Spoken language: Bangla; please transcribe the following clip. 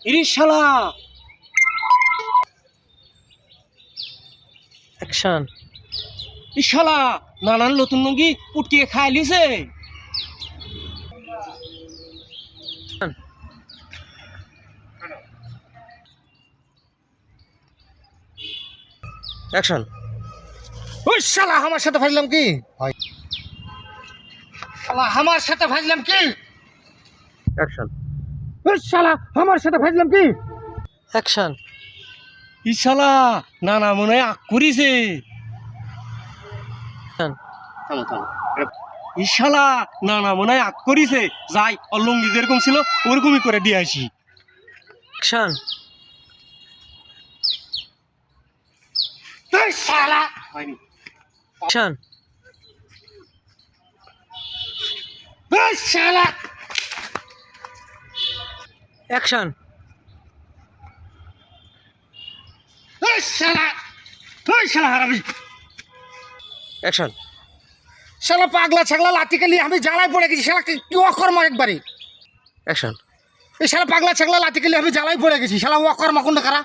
ইরে শালা অ্যাকশন। ই শালা নানান নতুন লুঙ্গি পুটকিয়ে খাই লিছে। অ্যাকশন। ওই শালা আমার সাথে ভাজলাম কি ভাই? শালা আমার সাথে ভাজলাম কি? অ্যাকশন। ওই শালা আমার সাথে ভাজলাম কি? অ্যাকশন। ই শালা নানা মনে হয় আগ করিছে। ই শালা নানা মনে হয় আগ করিছে। যাই ওর লুঙ্গি যেরকম ছিল ওরকমই করে দিয়ে আসি। অ্যাকশন। এই শালা হয়নি। অ্যাকশন। এই শালা অ্যাকশন। এই শালা হারামি। অ্যাকশন। শালা পাগলা ছাগলা লাঠিকে নিয়ে আমি জ্বালায় পড়ে গেছি। শালা কি অকর্ম একবারে। অ্যাকশন। এই শালা পাগলা ছাগলা লাঠিকে নিয়ে আমি জ্বালায় পড়ে গেছি। শালা অকর্ম কোনটা কারা?